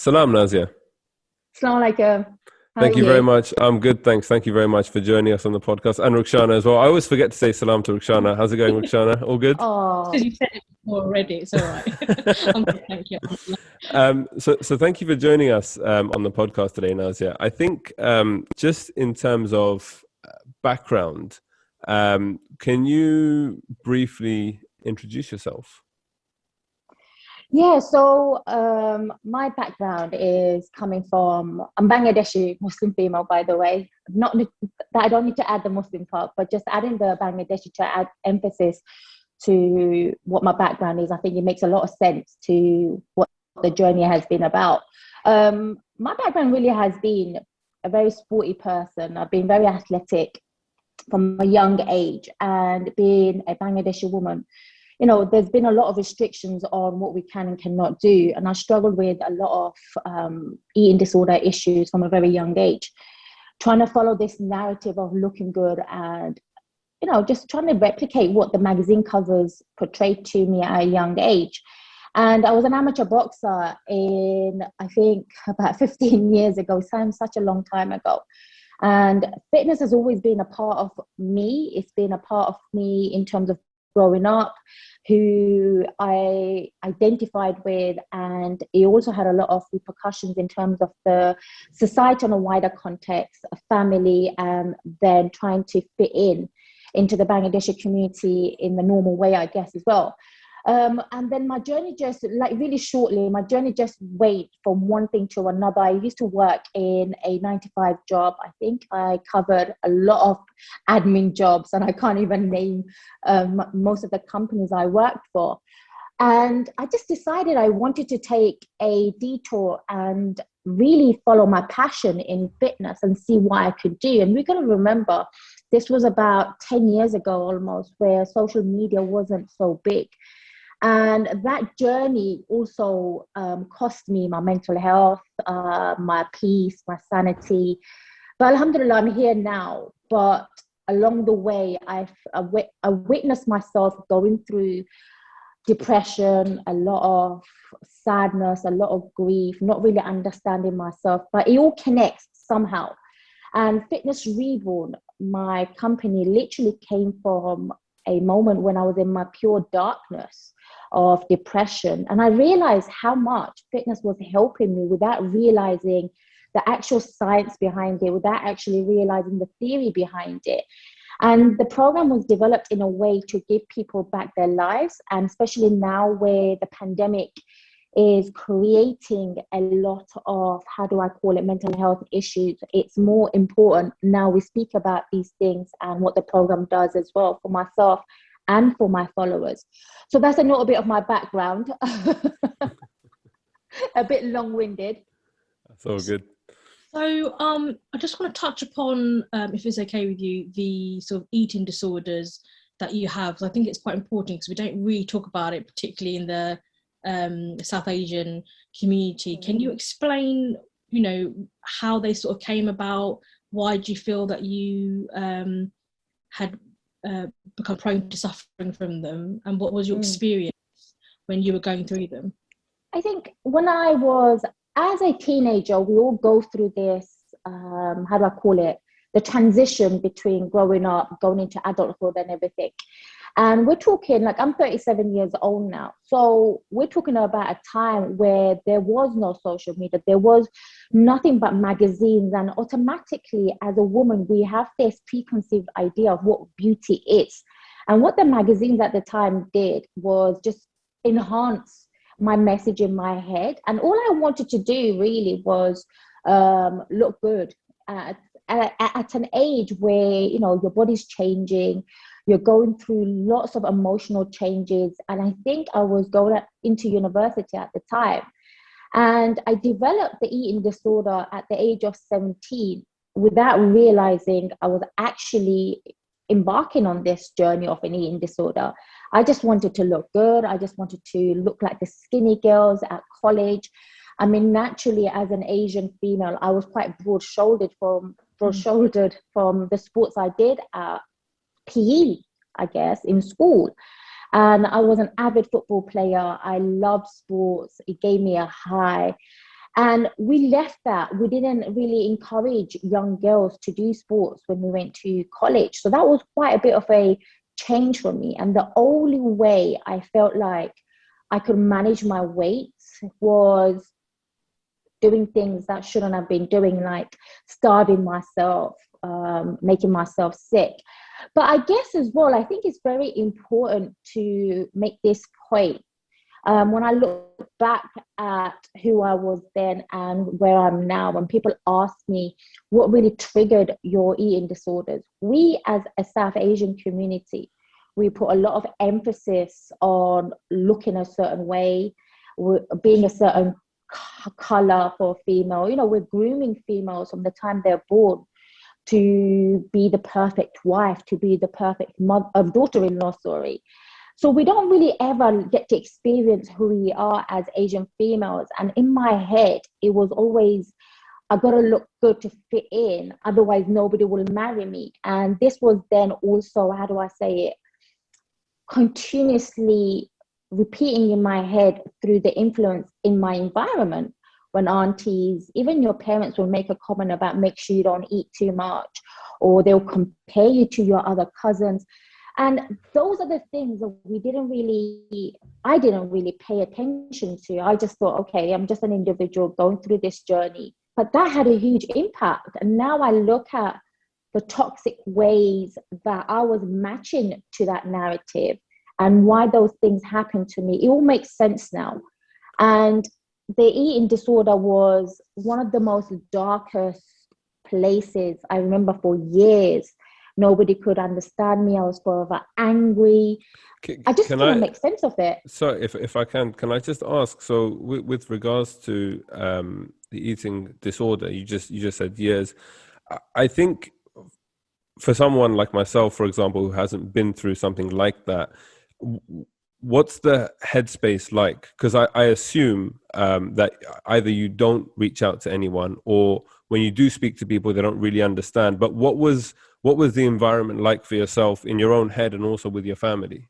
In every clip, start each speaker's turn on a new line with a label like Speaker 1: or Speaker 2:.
Speaker 1: Salam, Nazia.
Speaker 2: Assalamu alaikum. How are
Speaker 1: Thank you very
Speaker 2: you?
Speaker 1: much. I'm good, thanks. Thank you very much for joining us on the podcast. And Rukshana as well. I always forget to say salam to Rukshana. How's it going, Rukshana? All good?
Speaker 2: Oh,
Speaker 3: Because you said it before already, it's all right. I'm good, thank you.
Speaker 1: So thank you for joining us on the podcast today, Nazia. I think just in terms of background, can you briefly introduce yourself?
Speaker 2: yeah. So my background is coming from, I'm Bangladeshi Muslim female, by the way. Not that I don't need to add the Muslim part, but just adding the Bangladeshi to add emphasis to what my background is. I think it makes a lot of sense to what the journey has been about. My background really has been a very sporty person. I've been very athletic from a young age, and being a Bangladeshi woman, there's been a lot of restrictions on what we can and cannot do. And I struggled with a lot of eating disorder issues from a very young age, trying to follow this narrative of looking good and, just trying to replicate what the magazine covers portrayed to me at a young age. And I was an amateur boxer in, I think, about 15 years ago. Sounds such a long time ago. And fitness has always been a part of me. It's been a part of me in terms of growing up, who I identified with, and it also had a lot of repercussions in terms of the society on a wider context, a family, and then trying to fit into the Bangladeshi community in the normal way, I guess, as well. And then my journey just, really shortly, went from one thing to another. I used to work in a 9-to-5 job. I think I covered a lot of admin jobs, and I can't even name most of the companies I worked for. And I just decided I wanted to take a detour and really follow my passion in fitness and see what I could do. And we're going to remember, this was about 10 years ago almost, where social media wasn't so big. And that journey also cost me my mental health, my peace, my sanity. But alhamdulillah, I'm here now. But along the way, I witnessed myself going through depression, a lot of sadness, a lot of grief, not really understanding myself. But it all connects somehow. And Fitness Reborn, my company, literally came from a moment when I was in my pure darkness of depression. And I realized how much fitness was helping me without realizing the actual science behind it, without actually realizing the theory behind it. And the program was developed in a way to give people back their lives. And especially now where the pandemic is creating a lot of, mental health issues, it's more important now we speak about these things and what the program does as well for myself and for my followers. So that's a little bit of my background. A bit long-winded.
Speaker 1: That's all good.
Speaker 3: So I just want to touch upon, if it's okay with you, the sort of eating disorders that you have. I think it's quite important because we don't really talk about it, particularly in the South Asian community. Can you explain, how they sort of came about? Why do you feel that you had become prone to suffering from them, and what was your experience when you were going through them?
Speaker 2: I think when I was, as a teenager, we all go through this, the transition between growing up, going into adulthood and everything. And we're talking, I'm 37 years old now. So we're talking about a time where there was no social media. There was nothing but magazines. And automatically, as a woman, we have this preconceived idea of what beauty is. And what the magazines at the time did was just enhance my message in my head. And all I wanted to do really was look good at an age where, your body's changing. You're going through lots of emotional changes. And I think I was going into university at the time. And I developed the eating disorder at the age of 17 without realizing I was actually embarking on this journey of an eating disorder. I just wanted to look good. I just wanted to look like the skinny girls at college. I mean, naturally, as an Asian female, I was quite broad-shouldered from the sports I did at PE, I guess, in school. And I was an avid football player. I loved sports. It gave me a high. And we left that. We didn't really encourage young girls to do sports when we went to college. So that was quite a bit of a change for me. And the only way I felt like I could manage my weight was doing things that shouldn't have been doing, like starving myself, making myself sick. But I guess as well, I think it's very important to make this point. When I look back at who I was then and where I'm now, when people ask me what really triggered your eating disorders, we as a South Asian community, we put a lot of emphasis on looking a certain way, being a certain color for a female. You know, we're grooming females from the time they're born to be the perfect wife, to be the perfect daughter-in-law, sorry. So we don't really ever get to experience who we are as Asian females. And in my head, it was always, I got to look good to fit in, otherwise nobody will marry me. And this was then also, how do I say it, continuously repeating in my head through the influence in my environment. When aunties, even your parents will make a comment about make sure you don't eat too much, or they'll compare you to your other cousins. And those are the things that I didn't really pay attention to. I just thought, okay, I'm just an individual going through this journey. But that had a huge impact. And now I look at the toxic ways that I was matching to that narrative and why those things happened to me. It all makes sense now. And the eating disorder was one of the most darkest places. I remember for years, nobody could understand me. I was forever angry. I just couldn't make sense of it.
Speaker 1: So if I can I just ask, so with regards to the eating disorder, you just said years. I think for someone like myself, for example, who hasn't been through something like that, what's the headspace like? Because I assume that either you don't reach out to anyone, or when you do speak to people, they don't really understand. But what was the environment like for yourself in your own head and also with your family?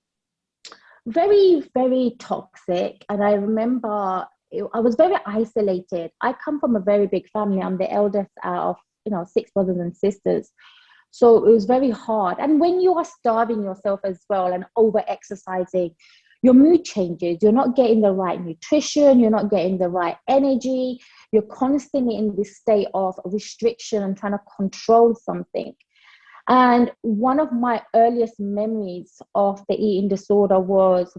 Speaker 2: Very, very toxic. And I remember I was very isolated. I come from a very big family. I'm the eldest out of 6 brothers and sisters. So it was very hard. And when you are starving yourself as well and over exercising, your mood changes. You're not getting the right nutrition. You're not getting the right energy. You're constantly in this state of restriction and trying to control something. And one of my earliest memories of the eating disorder was,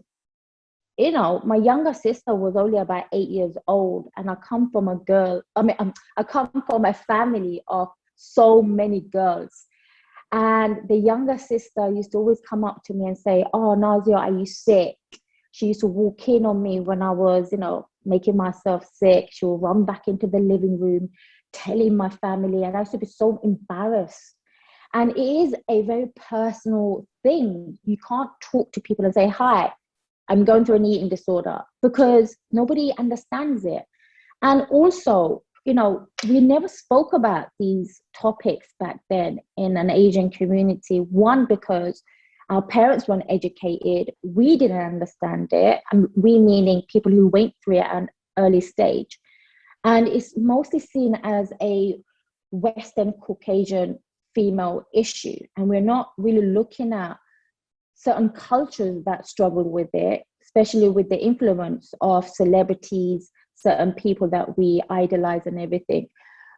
Speaker 2: my younger sister was only about 8 years old. And I come from I come from a family of so many girls. And the younger sister used to always come up to me and say, "Oh, Nazia, are you sick?" She used to walk in on me when I was, making myself sick. She would run back into the living room, telling my family. And I used to be so embarrassed. And it is a very personal thing. You can't talk to people and say, "Hi, I'm going through an eating disorder," because nobody understands it. And also, we never spoke about these topics back then in an Asian community. One, because our parents weren't educated. We didn't understand it. And we meaning people who went through it at an early stage. And it's mostly seen as a Western Caucasian female issue. And we're not really looking at certain cultures that struggle with it, especially with the influence of celebrities, certain people that we idolize and everything.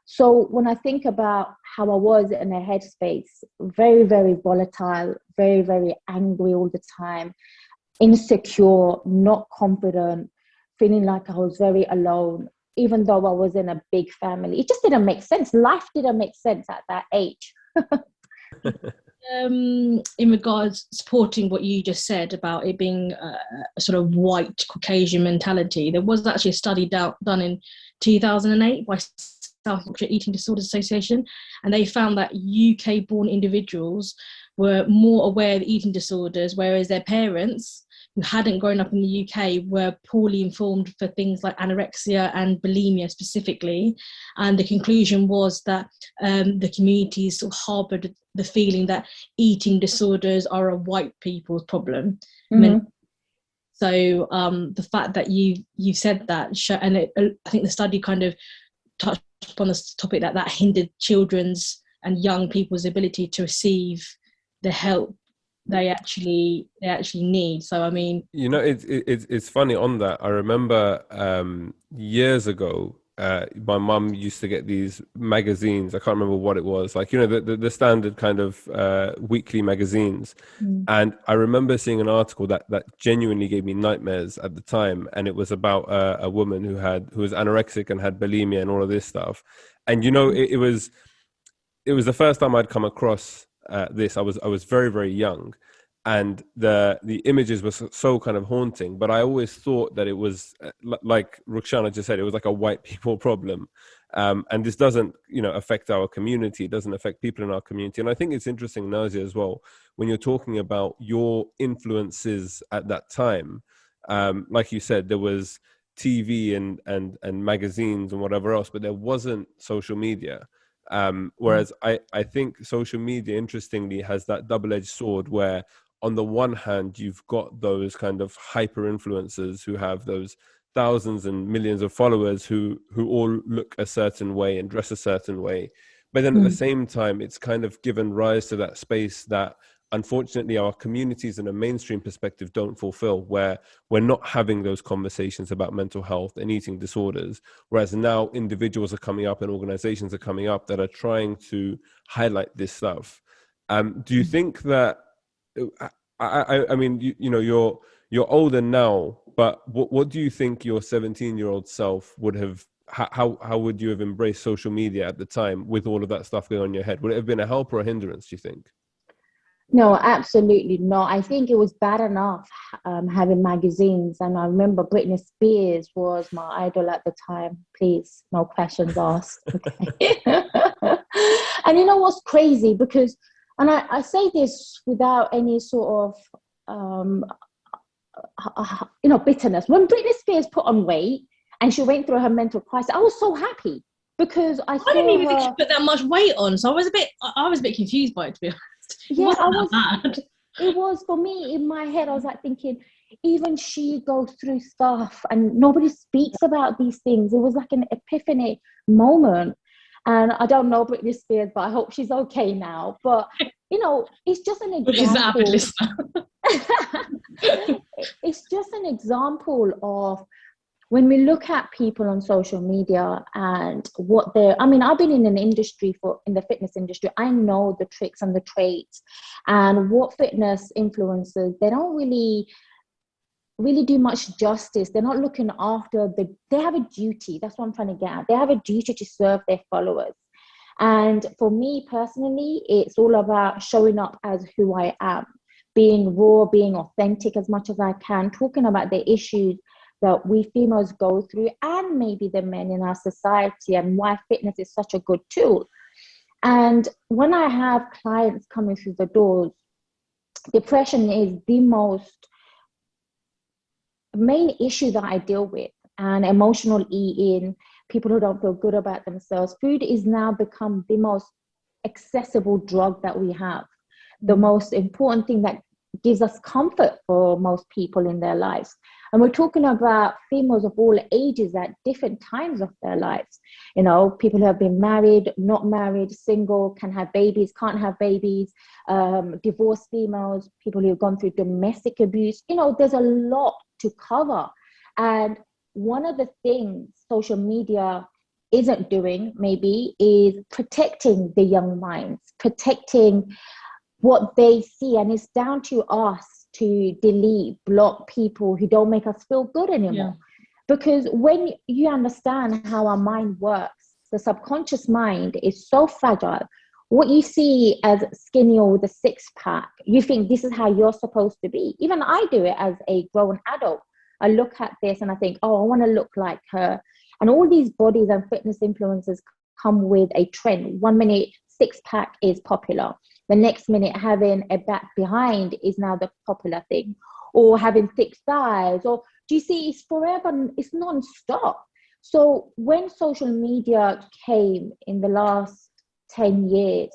Speaker 2: So when I think about how I was in a headspace, very, very volatile, very, very angry all the time, insecure, not confident, feeling like I was very alone, even though I was in a big family. It just didn't make sense. Life didn't make sense at that age.
Speaker 3: In regards supporting what you just said about it being a sort of white Caucasian mentality, there was actually a study done in 2008 by South Yorkshire Eating Disorders Association, and they found that UK born individuals were more aware of eating disorders, whereas their parents who hadn't grown up in the UK were poorly informed for things like anorexia and bulimia specifically. And the conclusion was that the communities sort of harboured the feeling that eating disorders are a white people's problem.
Speaker 2: Mm-hmm.
Speaker 3: So the fact that you said that, and I think the study kind of touched upon this topic, that hindered children's and young people's ability to receive the help they actually need. So I mean,
Speaker 1: you know, it's funny on that. I remember years ago, my mum used to get these magazines. I can't remember what it was, like, you know, the standard kind of weekly magazines. And I remember seeing an article that genuinely gave me nightmares at the time, and it was about a woman who was anorexic and had bulimia and all of this stuff. And you know, it was the first time I'd come across this. I was very, very young, and the images were so kind of haunting. But I always thought that it was like Rukshana just said, it was like a white people problem. And this doesn't, you know, affect our community. It doesn't affect people in our community. And I think it's interesting, Nazia, as well, when you're talking about your influences at that time. Like you said, there was TV and magazines and whatever else, but there wasn't social media. Whereas I think social media, interestingly, has that double-edged sword where on the one hand, you've got those kind of hyper influencers who have those thousands and millions of followers who all look a certain way and dress a certain way. But then at the same time, it's kind of given rise to that space that unfortunately our communities in a mainstream perspective don't fulfill, where we're not having those conversations about mental health and eating disorders. Whereas now individuals are coming up and organizations are coming up that are trying to highlight this stuff. Do you think that, I mean, you know, you're older now, but what do you think your 17-year-old self would have, how would you have embraced social media at the time with all of that stuff going on in your head? Would it have been a help or a hindrance, do you think?
Speaker 2: No, absolutely not. I think it was bad enough having magazines. And I remember Britney Spears was my idol at the time. Please, no questions asked. Okay. And you know what's crazy? Because, and I say this without any sort of, you know, bitterness. When Britney Spears put on weight and she went through her mental crisis, I was so happy because I
Speaker 3: didn't even
Speaker 2: her...
Speaker 3: think she put that much weight on. So I was a bit confused by it, to be honest.
Speaker 2: Yeah, it was for me in my head. I was like thinking, even she goes through stuff and nobody speaks about these things. It was like an epiphany moment. And I don't know Britney Spears, but I hope she's okay now. But, you know, it's just an example.
Speaker 3: She's an avid listener.
Speaker 2: It's just an example of when we look at people on social media and what they're, I mean, I've been in an industry in the fitness industry. I know the tricks and the traits and what fitness influencers, they don't really do much justice. They're not looking after they have a duty. That's what I'm trying to get at. They have a duty to serve their followers. And for me personally, it's all about showing up as who I am, being raw, being authentic as much as I can, talking about the issues that we females go through and maybe the men in our society and why fitness is such a good tool. And when I have clients coming through the doors, depression is the most main issue that I deal with, and emotional eating, people who don't feel good about themselves. Food is now become the most accessible drug that we have, the most important thing that gives us comfort for most people in their lives. And we're talking about females of all ages at different times of their lives. You know, people who have been married, not married, single, can have babies, can't have babies, divorced females, people who have gone through domestic abuse. You know, there's a lot to cover. And one of the things social media isn't doing maybe is protecting the young minds, protecting what they see. And it's down to us to delete, block people who don't make us feel good anymore. Yeah. Because when you understand how our mind works, the subconscious mind is so fragile. What you see as skinny or with a six-pack, you think this is how you're supposed to be. Even I do it as a grown adult. I look at this and I think, oh, I want to look like her. And all these bodies and fitness influencers come with a trend. 1 minute, six-pack is popular. The next minute, having a back behind is now the popular thing, or having thick thighs, or do you see, it's forever, it's non-stop. So when social media came in the last 10 years,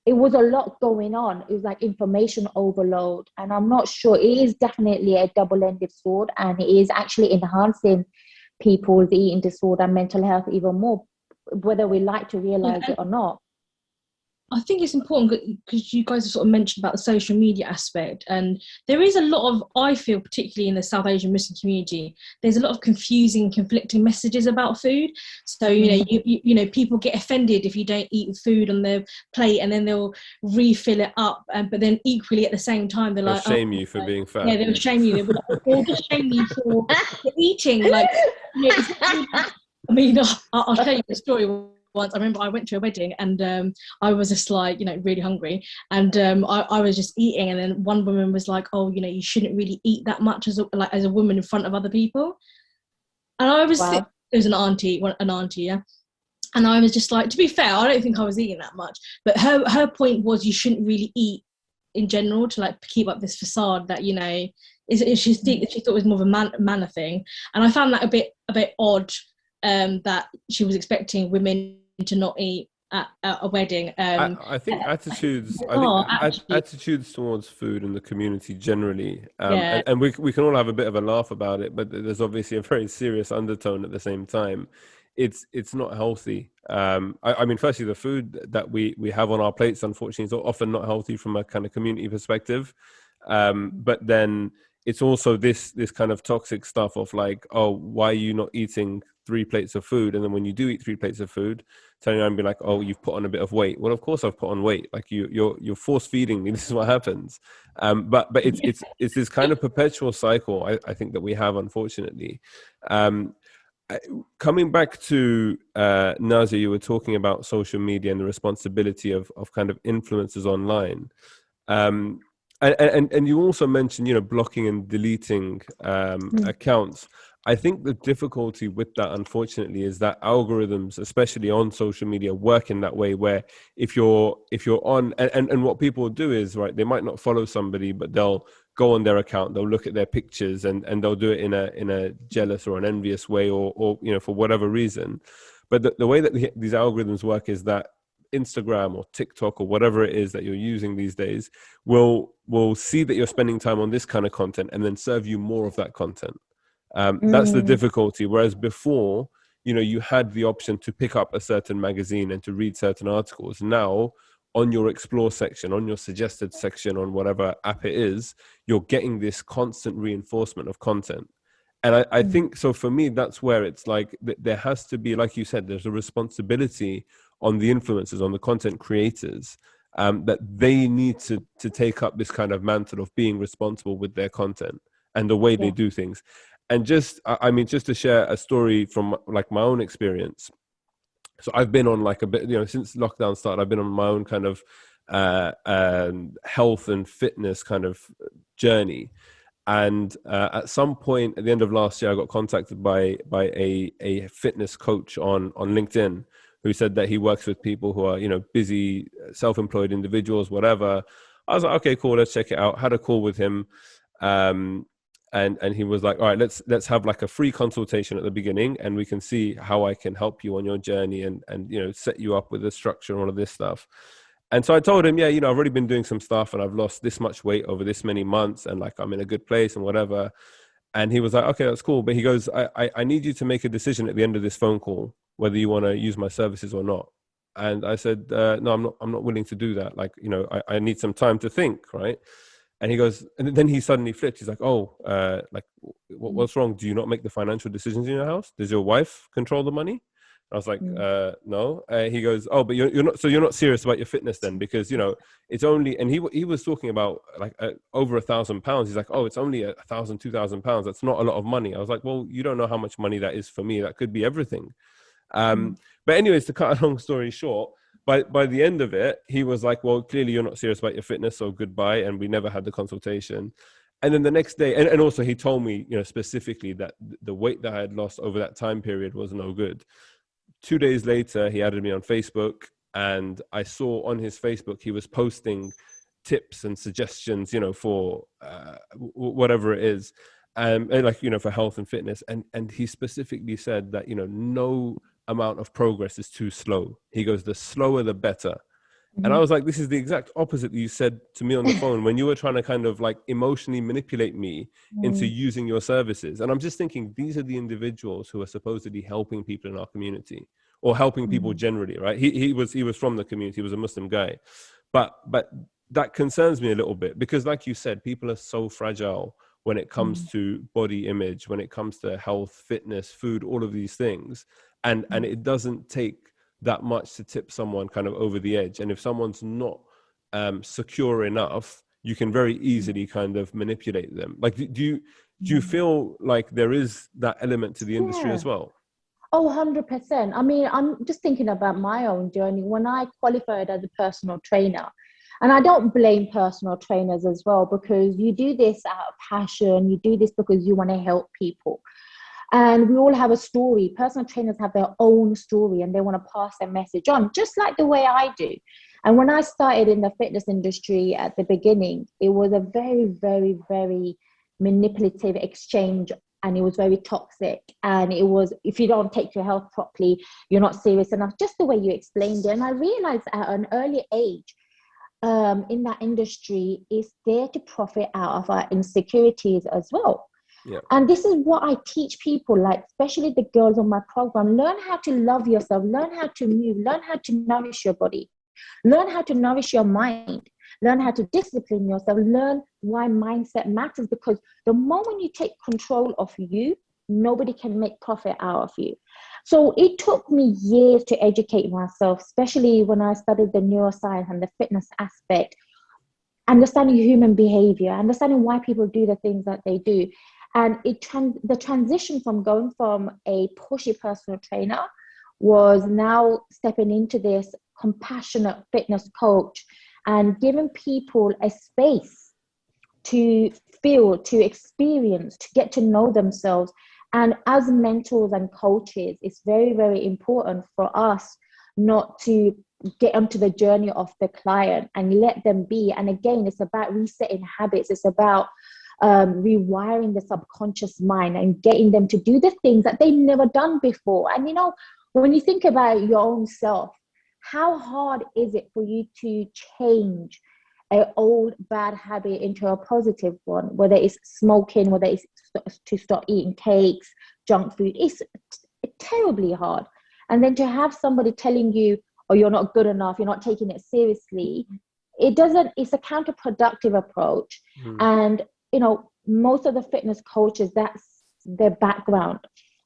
Speaker 2: it was a lot going on. It was like information overload. And I'm not sure, it is definitely a double-ended sword, and it is actually enhancing people's eating disorder and mental health even more, whether we like to realize it or not.
Speaker 3: I think it's important because you guys have sort of mentioned about the social media aspect, and there is a lot of, I feel, particularly in the South Asian Muslim community, there's a lot of confusing, conflicting messages about food. So, you know, people get offended if you don't eat food on their plate, and then they'll refill it up. But then equally at the same time, they'll like
Speaker 1: shame you for being fat.
Speaker 3: Yeah, they'll shame you. They'll just shame you for eating. Like, you know, I mean, I'll tell you a story. Once I remember I went to a wedding, and I was just like, you know, really hungry, and I was just eating, and then one woman was like, oh, you know, you shouldn't really eat that much as a woman in front of other people. And I was it was an auntie, yeah, and I was just like, to be fair, I don't think I was eating that much, but her point was you shouldn't really eat in general to like keep up this facade that, you know, she thought it was more of a manner thing. And I found that a bit odd, that she was expecting women to not eat at a wedding.
Speaker 1: I think attitudes towards food in the community generally, and we can all have a bit of a laugh about it, but there's obviously a very serious undertone at the same time. It's not healthy. I mean, firstly, the food that we have on our plates, unfortunately, is often not healthy from a kind of community perspective. But then it's also this kind of toxic stuff of like, oh, why are you not eating 3 plates of food? And then when you do eat 3 plates of food, turning around and be like, oh, you've put on a bit of weight. Well, of course I've put on weight. Like you're force feeding me. This is what happens. But it's this kind of perpetual cycle, I think, that we have, unfortunately. Coming back to Nazia, you were talking about social media and the responsibility of kind of influencers online. And you also mentioned, you know, blocking and deleting accounts. I think the difficulty with that, unfortunately, is that algorithms, especially on social media, work in that way where if you're on, and what people do is, right, they might not follow somebody, but they'll go on their account, they'll look at their pictures, and they'll do it in a jealous or an envious way, or you know, for whatever reason. But the way that these algorithms work is that Instagram or TikTok or whatever it is that you're using these days will see that you're spending time on this kind of content and then serve you more of that content. That's the difficulty. Whereas before, you know, you had the option to pick up a certain magazine and to read certain articles. Now, on your explore section, on your suggested section, on whatever app it is, you're getting this constant reinforcement of content. And I think, so for me, that's where it's like, there has to be, like you said, there's a responsibility on the influencers, on the content creators, that they need to take up this kind of mantle of being responsible with their content and the way they do things. And just to share a story from like my own experience. So I've been on like a bit, you know, since lockdown started, I've been on my own kind of health and fitness kind of journey. And at some point at the end of last year, I got contacted by a fitness coach on LinkedIn, who said that he works with people who are, you know, busy, self-employed individuals, whatever. I was like, okay, cool, let's check it out. Had a call with him. And he was like, all right, let's have like a free consultation at the beginning, and we can see how I can help you on your journey and you know, set you up with the structure and all of this stuff. And so I told him, yeah, you know, I've already been doing some stuff and I've lost this much weight over this many months, and like I'm in a good place and whatever. And he was like, okay, that's cool. But he goes, I need you to make a decision at the end of this phone call, whether you want to use my services or not. And I said, no, I'm not willing to do that. Like, you know, I need some time to think, right? And he goes, and then he suddenly flipped. He's like, oh, like, what's wrong? Do you not make the financial decisions in your house? Does your wife control the money? I was like, no. He goes, oh, but you're not serious about your fitness then, because, you know, it's only, and he was talking about like over £1,000. He's like, oh, it's only £1,000, £2,000. That's not a lot of money. I was like, well, you don't know how much money that is for me. That could be everything. But anyways, to cut a long story short, by the end of it, he was like, well, clearly you're not serious about your fitness, so goodbye. And we never had the consultation. And then the next day, and also he told me, you know, specifically that the weight that I had lost over that time period was no good. 2 days later, he added me on Facebook, and I saw on his Facebook, he was posting tips and suggestions, you know, for whatever it is, and like, you know, for health and fitness. And he specifically said that, you know, no amount of progress is too slow. He goes, the slower, the better. And I was like, this is the exact opposite that you said to me on the phone when you were trying to kind of like emotionally manipulate me into using your services. And I'm just thinking, these are the individuals who are supposedly helping people in our community, or helping people generally, right? He was from the community. He was a Muslim guy. But that concerns me a little bit, because like you said, people are so fragile when it comes to body image, when it comes to health, fitness, food, all of these things. And it doesn't take that much to tip someone kind of over the edge. And if someone's not secure enough, you can very easily kind of manipulate them. Like, do you feel like there is that element to the industry as well?
Speaker 2: Oh, 100%. I mean, I'm just thinking about my own journey. When I qualified as a personal trainer, and I don't blame personal trainers as well, because you do this out of passion, you do this because you want to help people. And we all have a story. Personal trainers have their own story and they want to pass their message on, just like the way I do. And when I started in the fitness industry at the beginning, it was a very, very, very manipulative exchange, and it was very toxic. And it was, if you don't take your health properly, you're not serious enough, just the way you explained it. And I realized at an early age, in that industry, is there to profit out of our insecurities as well.
Speaker 1: Yeah.
Speaker 2: And this is what I teach people, like especially the girls on my program. Learn how to love yourself, learn how to move, learn how to nourish your body, learn how to nourish your mind, learn how to discipline yourself, learn why mindset matters. Because the moment you take control of you, nobody can make profit out of you. So it took me years to educate myself, especially when I studied the neuroscience and the fitness aspect, understanding human behavior, understanding why people do the things that they do. And the transition from going from a pushy personal trainer was now stepping into this compassionate fitness coach and giving people a space to feel, to experience, to get to know themselves. And as mentors and coaches, it's very, very important for us not to get onto the journey of the client and let them be. And again, it's about resetting habits. It's about rewiring the subconscious mind and getting them to do the things that they've never done before. And you know, when you think about your own self, how hard is it for you to change an old bad habit into a positive one, whether it's smoking, whether it's to stop eating cakes, junk food? It's terribly hard. And then to have somebody telling you, oh, you're not good enough, you're not taking it seriously, it's a counterproductive approach. And you know, most of the fitness coaches, that's their background.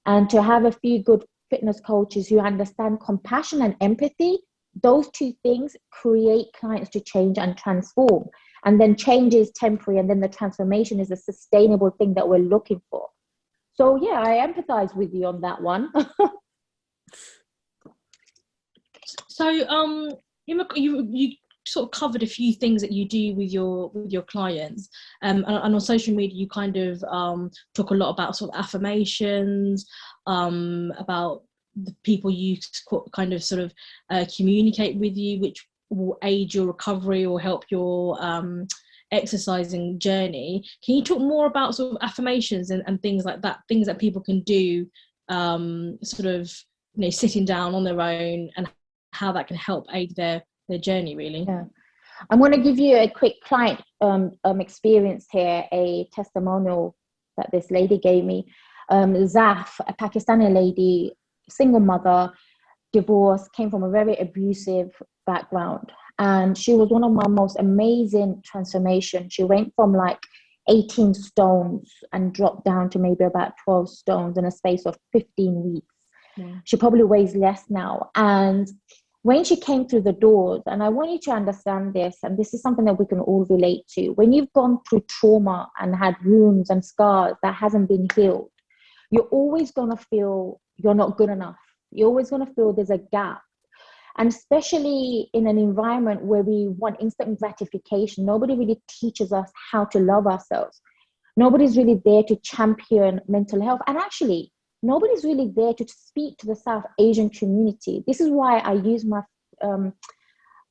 Speaker 2: And to have a few good fitness coaches who understand compassion and empathy, those two things create clients to change and transform. And then change is temporary, and then the transformation is a sustainable thing that we're looking for. So yeah, I empathize with you on that one.
Speaker 3: So you sort of covered a few things that you do with your clients, and on social media you kind of talk a lot about sort of affirmations, about the people you kind of sort of communicate with you, which will aid your recovery or help your exercising journey. Can you talk more about sort of affirmations and things like that, things that people can do sort of, you know, sitting down on their own, and how that can help aid their journey, really?
Speaker 2: Yeah. I'm going to give you a quick client experience here, a testimonial that this lady gave me. Zaf, a Pakistani lady, single mother, divorced, came from a very abusive background. And she was one of my most amazing transformations. She went from like 18 stones and dropped down to maybe about 12 stones in a space of 15 weeks. Yeah. She probably weighs less now. And when she came through the doors, and I want you to understand this, and this is something that we can all relate to, when you've gone through trauma and had wounds and scars that hasn't been healed, you're always going to feel you're not good enough. You're always going to feel there's a gap. And especially in an environment where we want instant gratification, nobody really teaches us how to love ourselves. Nobody's really there to champion mental health. And actually, nobody's really there to speak to the South Asian community. This is why I use my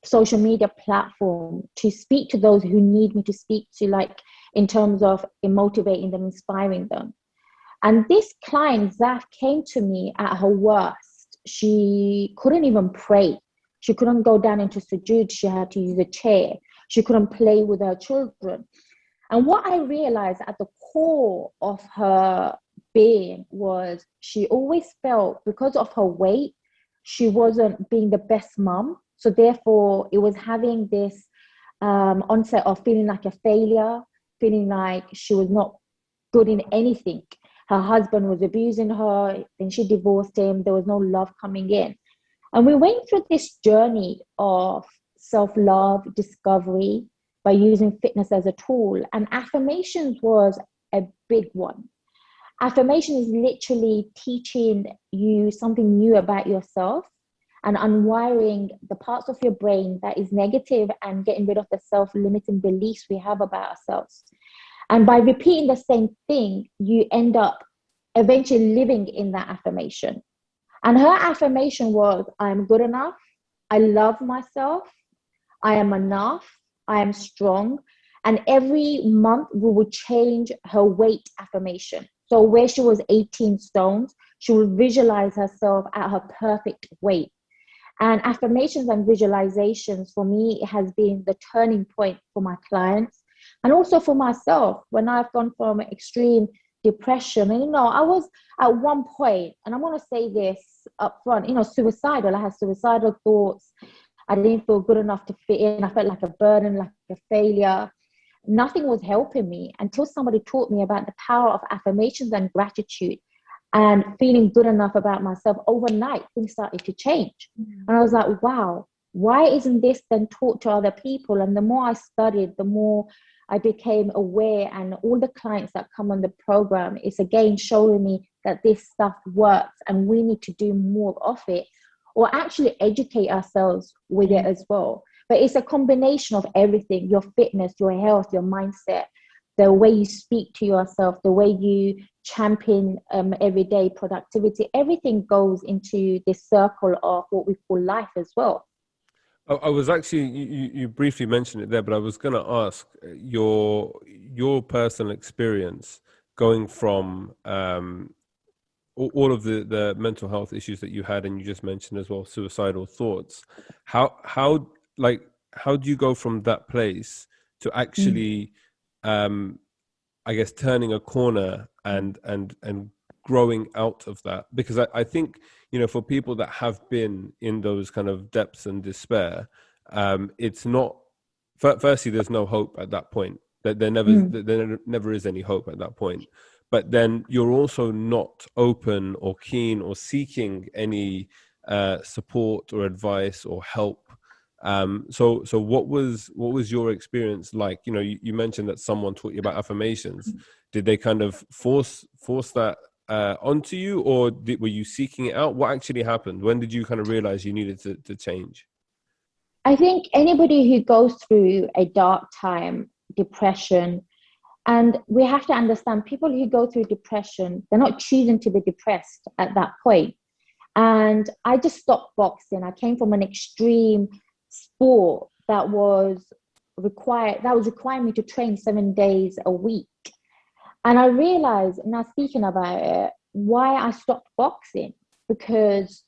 Speaker 2: social media platform to speak to those who need me to speak to, like in terms of motivating them, inspiring them. And this client, Zaf, came to me at her worst. She couldn't even pray. She couldn't go down into sujood. She had to use a chair. She couldn't play with her children. And what I realized at the core of her being was she always felt, because of her weight, she wasn't being the best mom. So therefore, it was having this onset of feeling like a failure, feeling like she was not good in anything. Her husband was abusing her, then she divorced him. There was no love coming in. And we went through this journey of self-love, discovery, by using fitness as a tool. And affirmations was a big one. Affirmation is literally teaching you something new about yourself and unwiring the parts of your brain that is negative and getting rid of the self-limiting beliefs we have about ourselves. And by repeating the same thing, you end up eventually living in that affirmation. And her affirmation was, I'm good enough, I love myself, I am enough, I am strong. And every month we would change her weight affirmation. So where she was 18 stones, she would visualize herself at her perfect weight. And affirmations and visualizations for me has been the turning point for my clients and also for myself when I've gone from extreme depression. And, I was at one point, and I'm going to say this up front, suicidal. I had suicidal thoughts. I didn't feel good enough to fit in. I felt like a burden, like a failure. Nothing was helping me until somebody taught me about the power of affirmations and gratitude and feeling good enough about myself. Overnight, things started to change. And I was like, wow, why isn't this then taught to other people? And the more I studied, the more I became aware, and all the clients that come on the program is again showing me that this stuff works and we need to do more of it, or actually educate ourselves with it as well. But it's a combination of everything: your fitness, your health, your mindset, the way you speak to yourself, the way you champion everyday productivity. Everything goes into this circle of what we call life as well.
Speaker 1: I was actually, you briefly mentioned it there, but I was going to ask your personal experience going from all of the mental health issues that you had, and you just mentioned as well suicidal thoughts. How do you go from that place to actually I guess turning a corner and growing out of that? Because I think, for people that have been in those kind of depths and despair, it's not, firstly, there's no hope at that point. That there never is any hope at that point. But then you're also not open or keen or seeking any support or advice or help. So what was your experience like? You mentioned that someone taught you about affirmations. Did they kind of force that onto you, or were you seeking it out? What actually happened? When did you kind of realize you needed to change?
Speaker 2: I think anybody who goes through a dark time, depression, and we have to understand, people who go through depression, they're not choosing to be depressed at that point. And I just stopped boxing. I came from an extreme sport that was requiring me to train 7 days a week. And I realized, now speaking about it, why I stopped boxing, because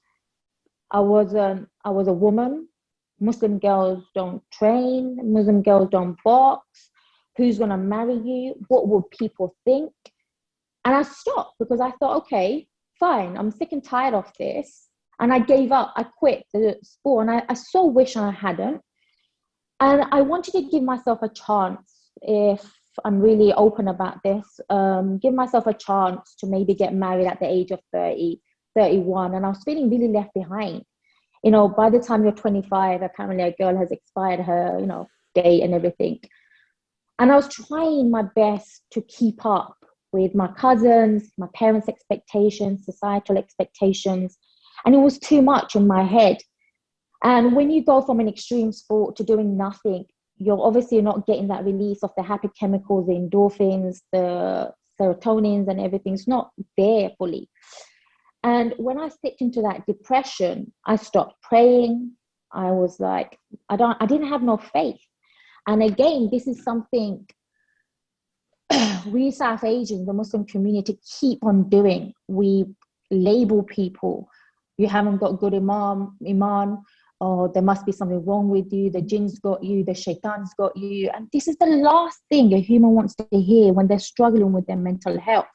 Speaker 2: I was a woman. Muslim girls don't train. Muslim girls don't box. Who's going to marry you? What will people think? And I stopped because I thought, okay, fine, I'm sick and tired of this. And I gave up. I quit the sport. And I so wish I hadn't. And I wanted to give myself a chance, if I'm really open about this, give myself a chance to maybe get married at the age of 30, 31. And I was feeling really left behind. By the time you're 25, apparently a girl has expired her, date and everything. And I was trying my best to keep up with my cousins, my parents' expectations, societal expectations. And it was too much in my head. And when you go from an extreme sport to doing nothing, you're obviously not getting that release of the happy chemicals, the endorphins, the serotonins and everything's not there fully. And when I slipped into that depression, I stopped praying. I was like, I didn't have no faith. And again, this is something we South Asians, the Muslim community, keep on doing. We label people. You haven't got good iman, oh, there must be something wrong with you, the jinn's got you, the shaitan's got you. And this is the last thing a human wants to hear when they're struggling with their mental health.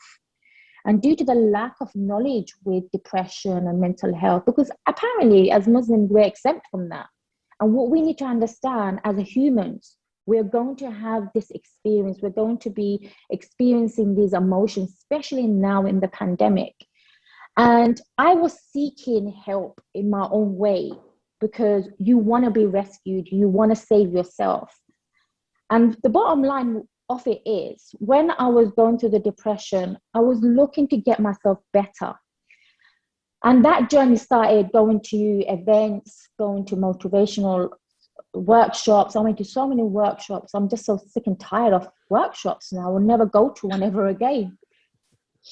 Speaker 2: And due to the lack of knowledge with depression and mental health, because apparently as Muslims, we're exempt from that. And what we need to understand as humans, we're going to have this experience. We're going to be experiencing these emotions, especially now in the pandemic. And I was seeking help in my own way because you want to be rescued. You want to save yourself. And the bottom line of it is, when I was going through the depression, I was looking to get myself better. And that journey started going to events, going to motivational workshops. I went to so many workshops. I'm just so sick and tired of workshops now. I will never go to one ever again.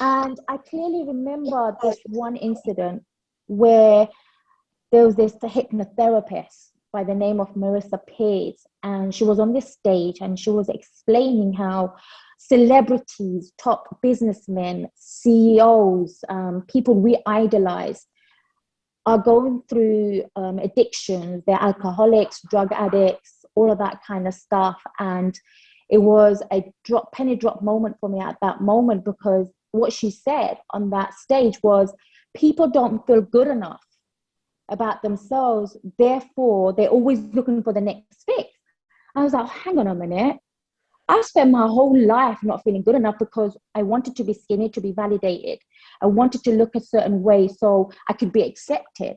Speaker 2: And I clearly remember this one incident where there was this hypnotherapist by the name of Marissa Pearce, and she was on this stage and she was explaining how celebrities, top businessmen, CEOs, people we idolize are going through addictions. They're alcoholics, drug addicts, all of that kind of stuff. And it was a penny drop moment for me at that moment, because what she said on that stage was, people don't feel good enough about themselves, therefore they're always looking for the next fix. I was like, hang on a minute. I spent my whole life not feeling good enough because I wanted to be skinny to be validated. I wanted to look a certain way so I could be accepted.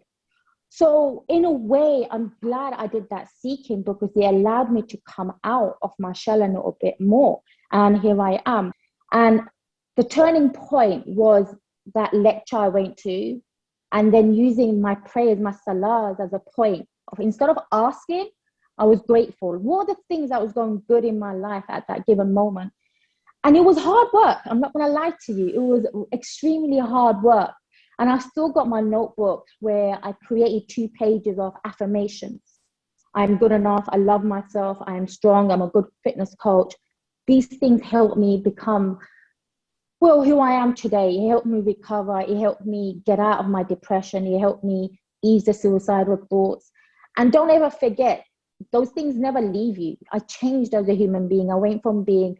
Speaker 2: So in a way, I'm glad I did that seeking, because it allowed me to come out of my shell a little bit more. And here I am. And the turning point was that lecture I went to, and then using my prayers, my salahs as a point of, instead of asking, I was grateful. What are the things that was going good in my life at that given moment? And it was hard work. I'm not going to lie to you. It was extremely hard work. And I still got my notebook where I created 2 pages of affirmations. I'm good enough. I love myself. I am strong. I'm a good fitness coach. These things helped me become, well, who I am today. It helped me recover. It helped me get out of my depression. It helped me ease the suicidal thoughts. And don't ever forget, those things never leave you. I changed as a human being. I went from being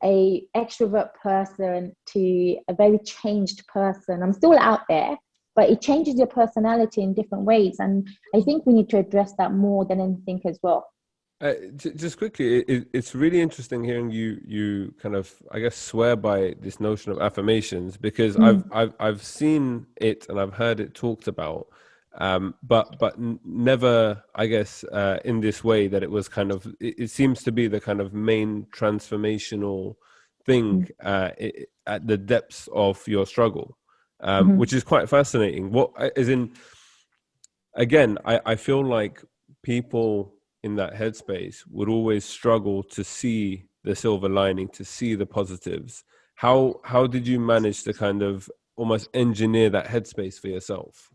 Speaker 2: an extrovert person to a very changed person. I'm still out there, but it changes your personality in different ways. And I think we need to address that more than anything as well.
Speaker 1: Just quickly, it's really interesting hearing you kind of, I guess, swear by this notion of affirmations, because I've seen it and I've heard it talked about, but never, I guess, in this way, that it was kind of, it seems to be the kind of main transformational thing at the depths of your struggle, which is quite fascinating. What, as in, again, I feel like people in that headspace would always struggle to see the silver lining, to see the positives. How did you manage to kind of almost engineer that headspace for yourself?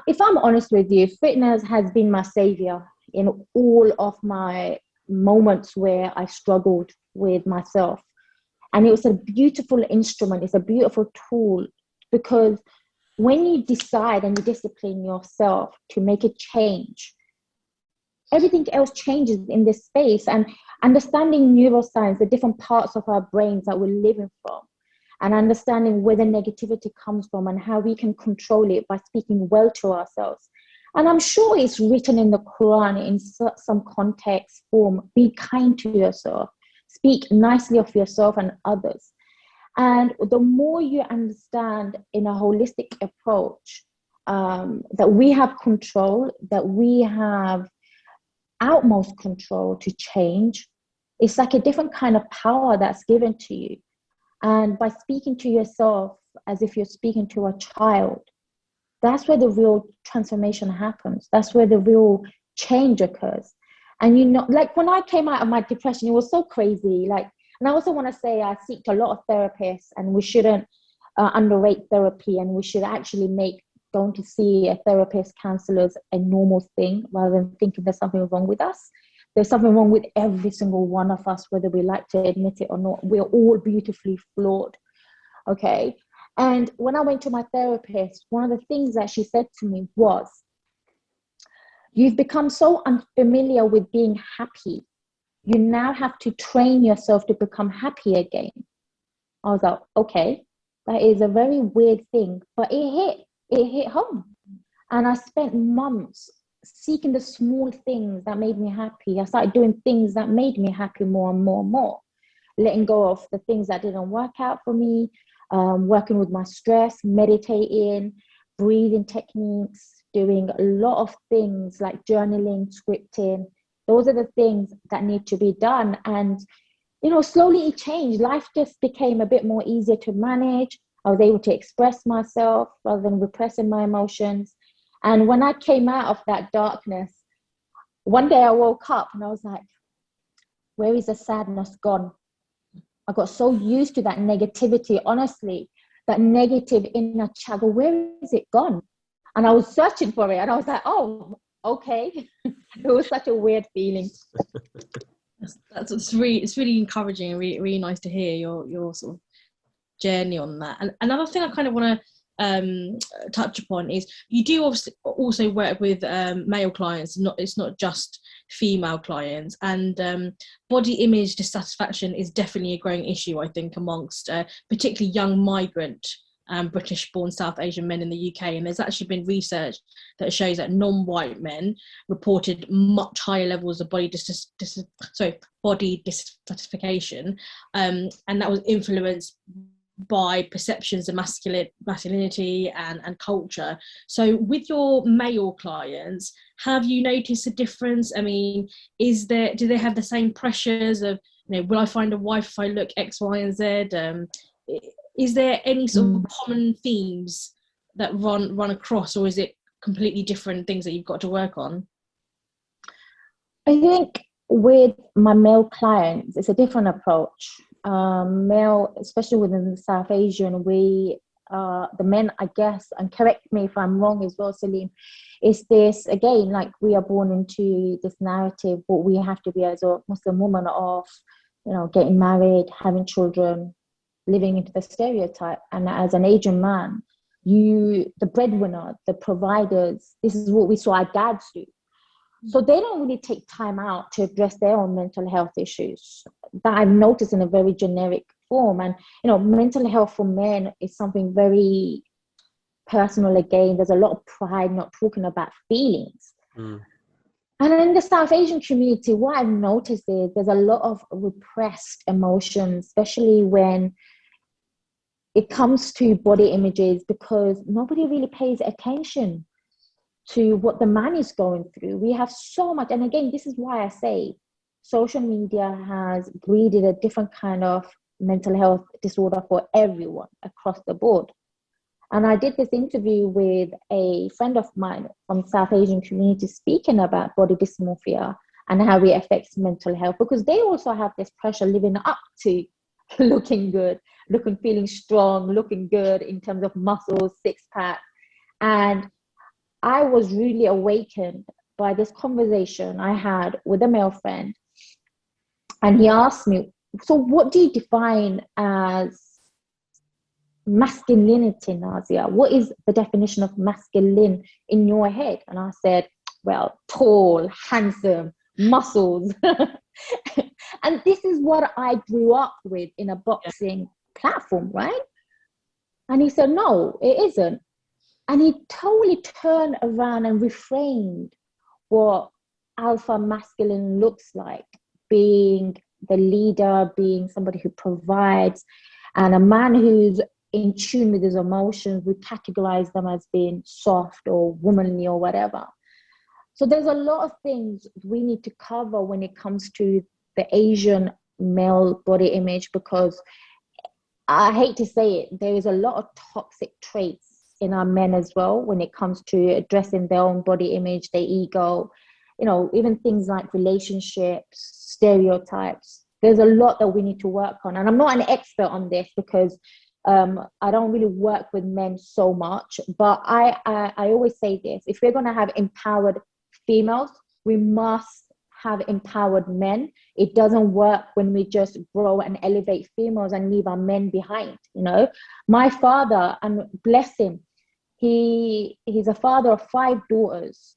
Speaker 2: If I'm honest with you, fitness has been my savior in all of my moments where I struggled with myself. And it was a beautiful instrument. It's a beautiful tool, because when you decide and you discipline yourself to make a change, everything else changes in this space. And understanding neuroscience, the different parts of our brains that we're living from, and understanding where the negativity comes from and how we can control it by speaking well to ourselves. And I'm sure it's written in the Quran in some context form. Be kind to yourself. Speak nicely of yourself and others. And the more you understand in a holistic approach that we have control, that we have utmost control to change, it's like a different kind of power that's given to you. And by speaking to yourself as if you're speaking to a child, that's where the real transformation happens. That's where the real change occurs. And you know, like when I came out of my depression, it was so crazy. Like, and I also want to say I seek a lot of therapists, and we shouldn't underrate therapy, and we should actually make going to see a therapist, counselors, a normal thing, rather than thinking there's something wrong with us. There's something wrong with every single one of us, whether we like to admit it or not. We're all beautifully flawed, okay? And when I went to my therapist, one of the things that she said to me was, You've become so unfamiliar with being happy. You now have to train yourself to become happy again. I was like, okay, that is a very weird thing, but it hit home. And I spent months seeking the small things that made me happy. I started doing things that made me happy more and more and more, letting go of the things that didn't work out for me, working with my stress, meditating, breathing techniques, doing a lot of things like journaling, scripting. Those are the things that need to be done. And, you know, slowly it changed. Life just became a bit more easier to manage. I was able to express myself rather than repressing my emotions. And when I came out of that darkness, one day I woke up and I was like, where is the sadness gone? I got so used to that negativity, honestly, that negative inner chatter, where is it gone? And I was searching for it and I was like, oh, okay. It was such a weird feeling.
Speaker 3: It's really encouraging and really, really nice to hear your sort of journey on that. And another thing I kind of want to touch upon is you do also work with male clients. It's not just female clients, and body image dissatisfaction is definitely a growing issue, I think, amongst particularly young migrant British-born South Asian men in the UK. And there's actually been research that shows that non-white men reported much higher levels of body dissatisfaction, and that was influenced by perceptions of masculinity and culture. So with your male clients, have you noticed a difference? I mean, do they have the same pressures of, you know, will I find a wife if I look X, Y, and Z? Is there any sort of common themes that run across, or is it completely different things that you've got to work on?
Speaker 2: I think with my male clients, it's a different approach. Male, especially within the South Asian, we the men, I guess, and correct me if I'm wrong as well, Salim, is this, again, like we are born into this narrative, what we have to be as a Muslim woman of, you know, getting married, having children, living into the stereotype. And as an Asian man, the breadwinner, the providers, this is what we saw our dads do. So they don't really take time out to address their own mental health issues that I've noticed in a very generic form. And, you know, mental health for men is something very personal. Again, there's a lot of pride not talking about feelings. And in the South Asian community, what I've noticed is there's a lot of repressed emotions, especially when it comes to body images, because nobody really pays attention to what the man is going through. We have so much, and again, this is why I say social media has breeded a different kind of mental health disorder for everyone across the board. And I did this interview with a friend of mine from South Asian community speaking about body dysmorphia and how it affects mental health, because they also have this pressure living up to looking good, feeling strong, looking good in terms of muscles, six-pack. And I was really awakened by this conversation I had with a male friend. And he asked me, so what do you define as masculinity, Nazia? What is the definition of masculine in your head? And I said, well, tall, handsome, muscles. And this is what I grew up with in a boxing platform, right? And he said, no, it isn't. And he totally turned around and reframed what alpha masculine looks like, being the leader, being somebody who provides, and a man who's in tune with his emotions. We categorize them as being soft or womanly or whatever. So there's a lot of things we need to cover when it comes to the Asian male body image, because I hate to say it, there is a lot of toxic traits in our men as well when it comes to addressing their own body image, their ego, you know, even things like relationships, stereotypes. There's a lot that we need to work on. And I'm not an expert on this because I don't really work with men so much, but I always say this: if we're going to have empowered females, we must have empowered men. It doesn't work when we just grow and elevate females and leave our men behind. You know, my father, and bless him, he's a father of 5 daughters,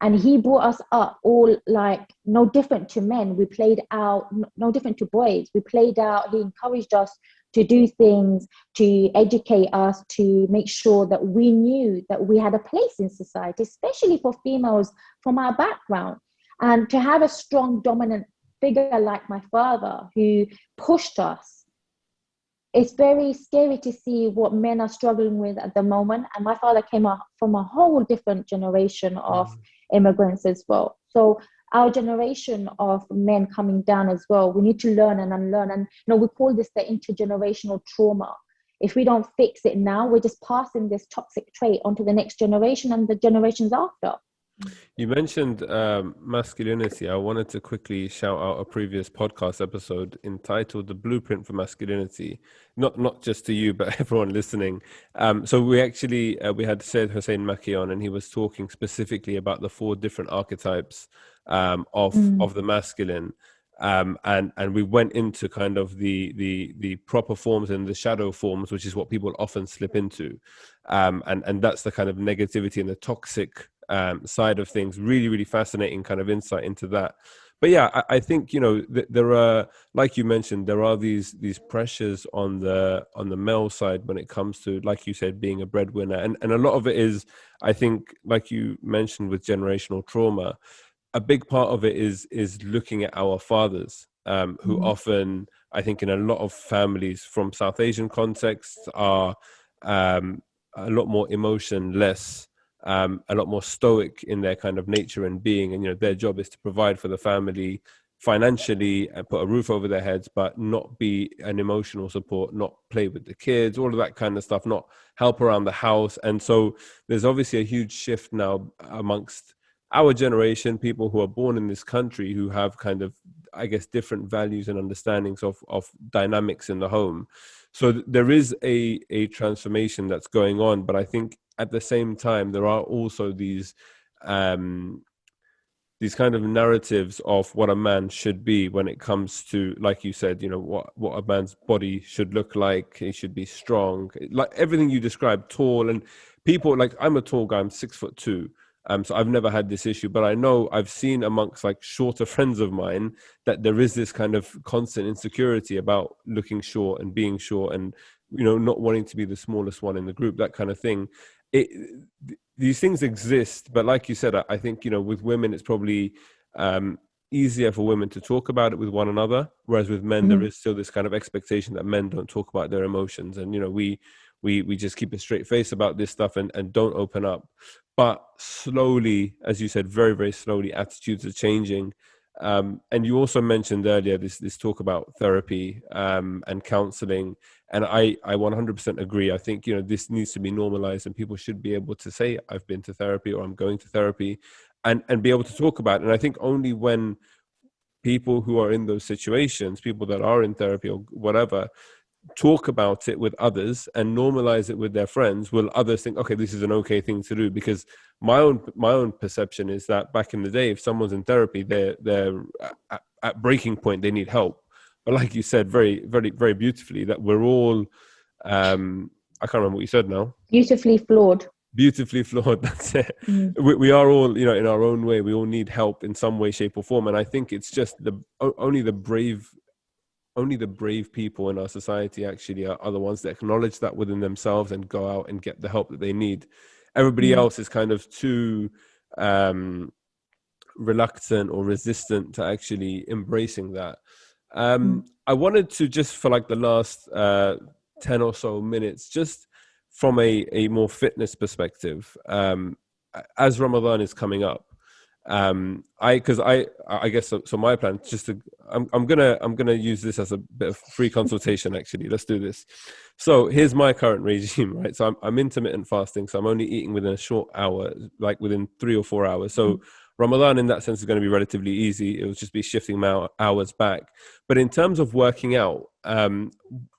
Speaker 2: And he brought us up all like no different to men. We played out, no different to boys. We played out, he encouraged us to do things, to educate us, to make sure that we knew that we had a place in society, especially for females from our background. And to have a strong, dominant figure like my father who pushed us, it's very scary to see what men are struggling with at the moment. And my father came up from a whole different generation of immigrants as well. So our generation of men coming down as well, we need to learn and unlearn. And we call this the intergenerational trauma. If we don't fix it now, we're just passing this toxic trait onto the next generation and the generations after.
Speaker 1: You mentioned masculinity. I wanted to quickly shout out a previous podcast episode entitled "The Blueprint for Masculinity," not just to you, but everyone listening. So we actually we had Said Hussein Maki on, and he was talking specifically about the 4 different archetypes of the masculine. And we went into kind of the proper forms and the shadow forms, which is what people often slip into, and that's the kind of negativity and the toxic side of things. Really fascinating kind of insight into that. But yeah, I think there are, like you mentioned, there are these pressures on the male side when it comes to, like you said, being a breadwinner, and a lot of it is, I think, like you mentioned, with generational trauma. A big part of it is looking at our fathers, who often, I think, in a lot of families from South Asian contexts are a lot more emotionless, a lot more stoic in their kind of nature and being. And, their job is to provide for the family financially and put a roof over their heads, but not be an emotional support, not play with the kids, all of that kind of stuff, not help around the house. And so there's obviously a huge shift now amongst our generation, people who are born in this country, who have kind of, I guess, different values and understandings of dynamics in the home. So there is a transformation that's going on, but I think at the same time there are also these kind of narratives of what a man should be when it comes to, like you said, what a man's body should look like. He should be strong, like everything you described, tall. And people, like, I'm a tall guy, I'm 6'2". So I've never had this issue, but I know I've seen amongst like shorter friends of mine that there is this kind of constant insecurity about looking short and being short and, not wanting to be the smallest one in the group, that kind of thing. These things exist, but like you said, I think, with women, it's probably easier for women to talk about it with one another, whereas with men, there is still this kind of expectation that men don't talk about their emotions. And, we just keep a straight face about this stuff and don't open up. But slowly, as you said, very, very slowly, attitudes are changing. And you also mentioned earlier this talk about therapy and counseling. And I 100% agree. I think, this needs to be normalized, and people should be able to say, I've been to therapy, or I'm going to therapy, and be able to talk about it. And I think only when people who are in those situations, people that are in therapy or whatever, talk about it with others and normalize it with their friends, will others think, okay, this is an okay thing to do. Because my own perception is that back in the day, if someone's in therapy, they're at breaking point, they need help. But like you said very, very, very beautifully, that we're all I can't remember what you said now.
Speaker 2: Beautifully flawed.
Speaker 1: That's it. We are all, in our own way, we all need help in some way, shape or form. And I think it's just only the brave people in our society actually are the ones that acknowledge that within themselves and go out and get the help that they need. Everybody else is kind of too reluctant or resistant to actually embracing that. I wanted to, just for like the last 10 or so minutes, just from a more fitness perspective, as Ramadan is coming up, I guess so my plan, just to, I'm gonna use this as a bit of free consultation. Actually, let's do this. So here's my current regime, right? So I'm intermittent fasting, so I'm only eating within a short hour, like within 3 or 4 hours. So Ramadan in that sense is going to be relatively easy. It will just be shifting my hours back. But in terms of working out,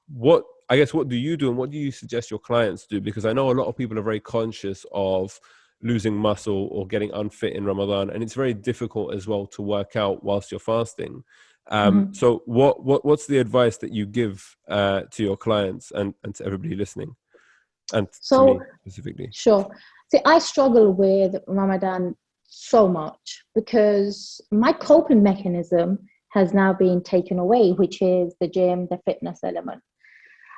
Speaker 1: what do you do, and what do you suggest your clients do? Because I know a lot of people are very conscious of losing muscle or getting unfit in Ramadan, and it's very difficult as well to work out whilst you're fasting. So what's the advice that you give to your clients and to everybody listening, and to me specifically?
Speaker 2: Sure. See, I struggle with Ramadan so much, because my coping mechanism has now been taken away, which is the gym, the fitness element.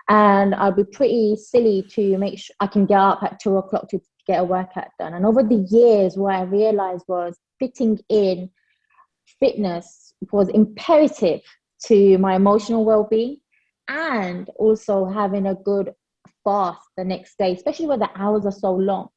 Speaker 2: And I'd be pretty silly to make sure I can get up at 2 o'clock to get a workout done. And over the years, what I realized was fitting in fitness was imperative to my emotional well-being, and also having a good fast the next day, especially when the hours are so long.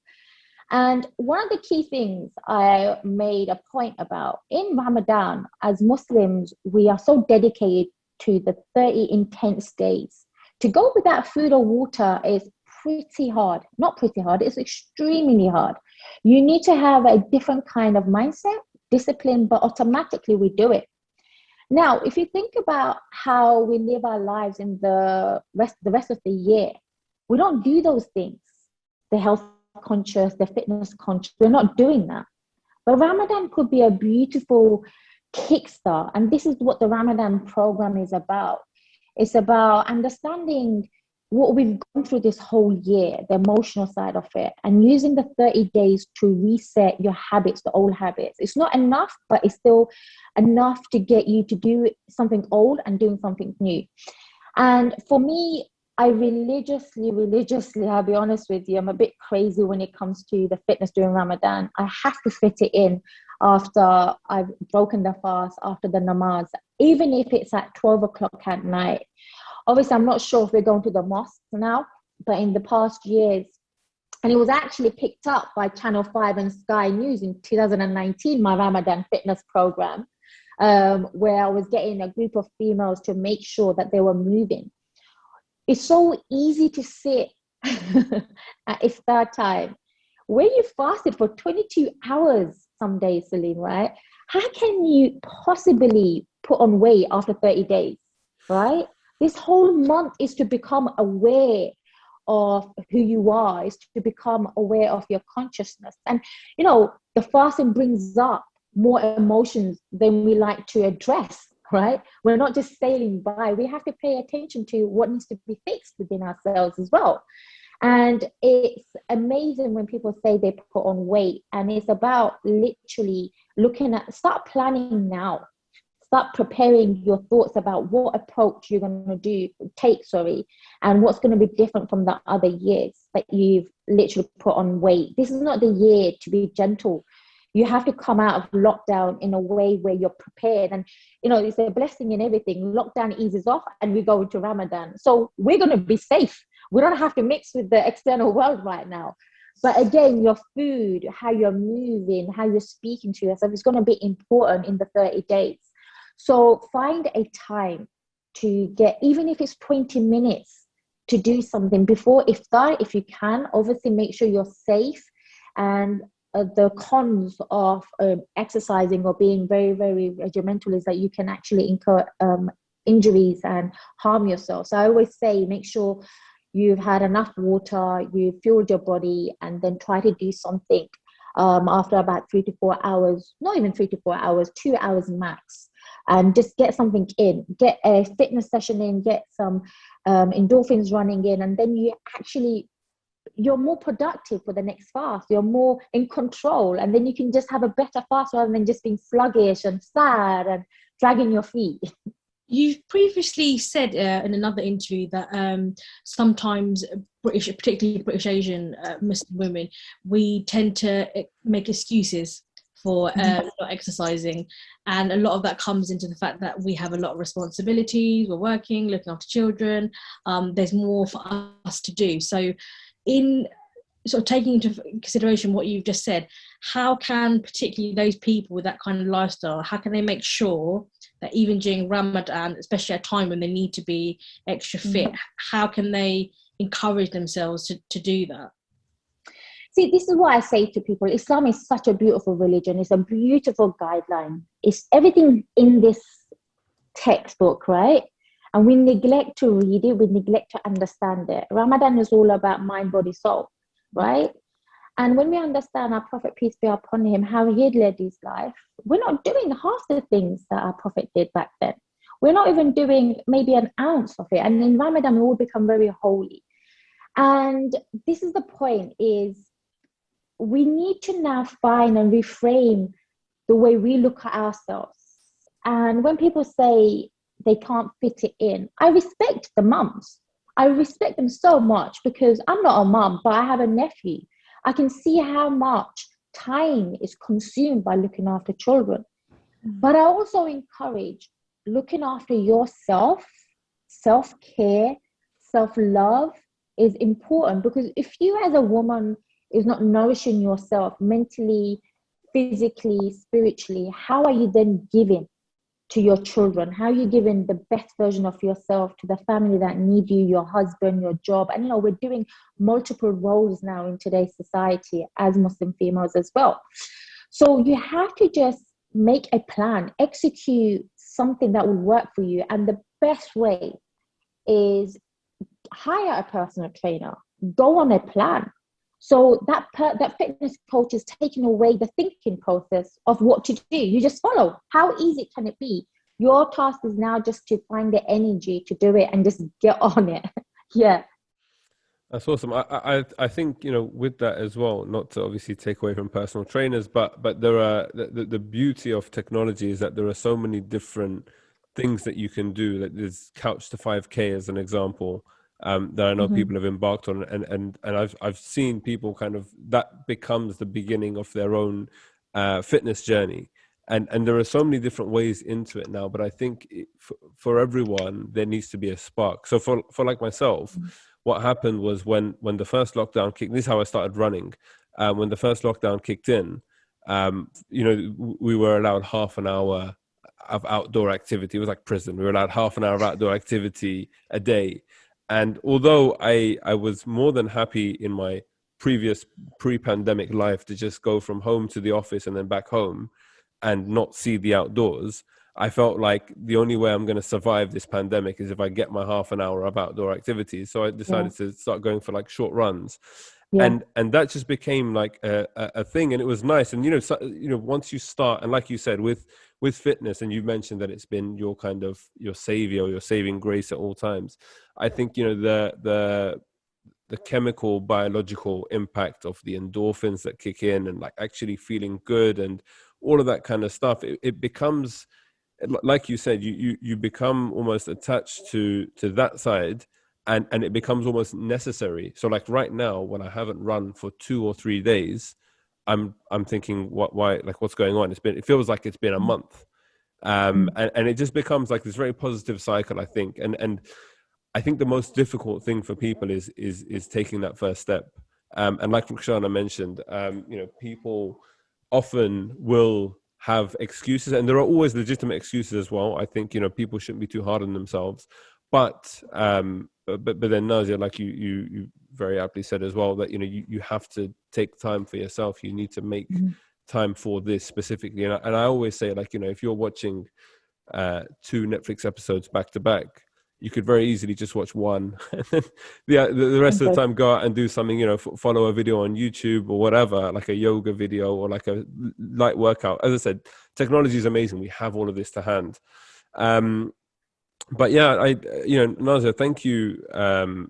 Speaker 2: And one of the key things I made a point about in Ramadan, as Muslims, we are so dedicated to the 30 intense days. To go without food or water is pretty hard. Not pretty hard, it's extremely hard. You need to have a different kind of mindset, discipline, but automatically we do it. Now, if you think about how we live our lives in the rest of the year, we don't do those things. The health conscious, the fitness conscious, we're not doing that. But Ramadan could be a beautiful kickstart. And this is what the Ramadan program is about. It's about understanding what we've gone through this whole year, the emotional side of it, and using the 30 days to reset your habits, the old habits. It's not enough, but it's still enough to get you to do something old and doing something new. And for me, I religiously, I'll be honest with you, I'm a bit crazy when it comes to the fitness during Ramadan. I have to fit it in after I've broken the fast, after the namaz, even if it's at 12 o'clock at night. Obviously, I'm not sure if we're going to the mosque now, but in the past years, and it was actually picked up by Channel 5 and Sky News in 2019, my Ramadan fitness program, where I was getting a group of females to make sure that they were moving. It's so easy to sit at iftar time. When you fasted for 22 hours some days, Salim, right? How can you possibly put on weight after 30 days, right? This whole month is to become aware of who you are, is to become aware of your consciousness. And, you know, the fasting brings up more emotions than we like to address, right? We're not just sailing by. We have to pay attention to what needs to be fixed within ourselves as well. And it's amazing when people say they put on weight, and it's about literally start planning now. Start preparing your thoughts about what approach you're going to take, and what's going to be different from the other years that you've literally put on weight. This is not the year to be gentle. You have to come out of lockdown in a way where you're prepared. And, you know, it's a blessing in everything. Lockdown eases off and we go into Ramadan. So we're going to be safe. We don't have to mix with the external world right now. But again, your food, how you're moving, how you're speaking to yourself is going to be important in the 30 days. So find a time to get, even if it's 20 minutes, to do something before iftar, if you can. Obviously, make sure you're safe. And the cons of exercising or being very, very regimental is that you can actually incur injuries and harm yourself. So I always say, make sure you've had enough water, you've fueled your body, and then try to do something after about 3 to 4 hours, not even 3 to 4 hours, 2 hours max. And just get something in, get a fitness session in, get some endorphins running in, and then you're more productive for the next fast. You're more in control, and then you can just have a better fast rather than just being sluggish and sad and dragging your feet.
Speaker 3: You've previously said in another interview that sometimes particularly British Asian Muslim women, we tend to make excuses for not exercising, and a lot of that comes into the fact that we have a lot of responsibilities, we're working, looking after children, there's more for us to do. So in sort of taking into consideration what you've just said, how can particularly those people with that kind of lifestyle, how can they make sure that even during Ramadan, especially at a time when they need to be extra fit, how can they encourage themselves to do that?
Speaker 2: See, this is what I say to people. Islam is such a beautiful religion. It's a beautiful guideline. It's everything in this textbook, right? And we neglect to read it. We neglect to understand it. Ramadan is all about mind, body, soul, right? And when we understand our Prophet, peace be upon him, how he led his life, we're not doing half the things that our Prophet did back then. We're not even doing maybe an ounce of it. And in Ramadan, we all become very holy. And this is the point, is we need to now find and reframe the way we look at ourselves. And when people say they can't fit it in, I respect the mums. I respect them so much, because I'm not a mum, but I have a nephew. I can see how much time is consumed by looking after children. But I also encourage looking after yourself. Self-care, self-love is important, because if you as a woman is not nourishing yourself mentally, physically, spiritually, how are you then giving to your children? How are you giving the best version of yourself to the family that need you, your husband, your job? And, we're doing multiple roles now in today's society as Muslim females as well. So you have to just make a plan, execute something that will work for you. And the best way is hire a personal trainer, go on a plan. So that fitness coach is taking away the thinking process of what to do. You just follow. How easy can it be? Your task is now just to find the energy to do it and just get on it. Yeah.
Speaker 1: That's awesome. I think, with that as well, not to obviously take away from personal trainers, but there are the beauty of technology is that there are so many different things that you can do. Like there's Couch to 5K as an example. That I know people have embarked on, and I've seen people kind of, that becomes the beginning of their own fitness journey, and there are so many different ways into it now. But I think for everyone there needs to be a spark. So for like myself, what happened was when the first lockdown kicked. This is how I started running. When the first lockdown kicked in, we were allowed half an hour of outdoor activity. It was like prison. We were allowed half an hour of outdoor activity a day. And although I was more than happy in my previous pre-pandemic life to just go from home to the office and then back home and not see the outdoors, I felt like the only way I'm going to survive this pandemic is if I get my half an hour of outdoor activities. So I decided to start going for like short runs. Yeah. And that just became like a thing, and it was nice. And once you start, and like you said, with fitness, and you mentioned that it's been your kind of your savior, your saving grace at all times. I think the chemical biological impact of the endorphins that kick in, and like actually feeling good, and all of that kind of stuff. It becomes, like you said, you become almost attached to that side. And it becomes almost necessary. So like right now, when I haven't run for 2 or 3 days, I'm thinking, what's going on? It feels like it's been a month. And it just becomes like this very positive cycle, I think. And I think the most difficult thing for people is taking that first step. And like Rukshana mentioned, people often will have excuses, and there are always legitimate excuses as well. I think, people shouldn't be too hard on themselves. But then Nazia, like you very aptly said as well, that you have to take time for yourself. You need to make time for this specifically. And I always say, like, if you're watching 2 Netflix episodes back to back, you could very easily just watch one, and then the rest of the time go out and do something. Follow a video on YouTube or whatever, like a yoga video or like a light workout. As I said, technology is amazing. We have all of this to hand. But yeah, Nazia, thank you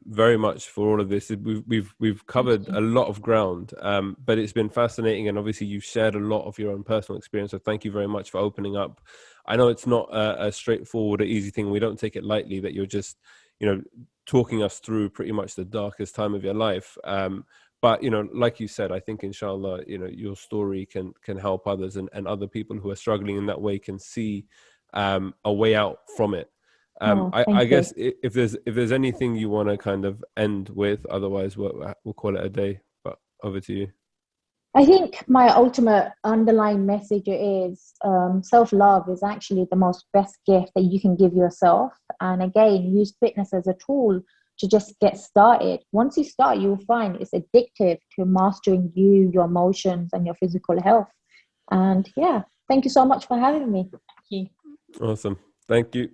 Speaker 1: very much for all of this. We've covered a lot of ground, but it's been fascinating, and obviously you've shared a lot of your own personal experience. So thank you very much for opening up. I know it's not a straightforward or easy thing. We don't take it lightly that you're just, talking us through pretty much the darkest time of your life. But like you said, I think inshallah, your story can help others, and other people who are struggling in that way can see a way out from it. I guess if there's anything you want to kind of end with, otherwise we'll call it a day. But over to you.
Speaker 2: I think my ultimate underlying message is self-love is actually the most best gift that you can give yourself. And again, use fitness as a tool to just get started. Once you start, you'll find it's addictive to mastering you, your emotions, and your physical health. And yeah, thank you so much for having me.
Speaker 3: Thank you.
Speaker 1: Awesome. Thank you.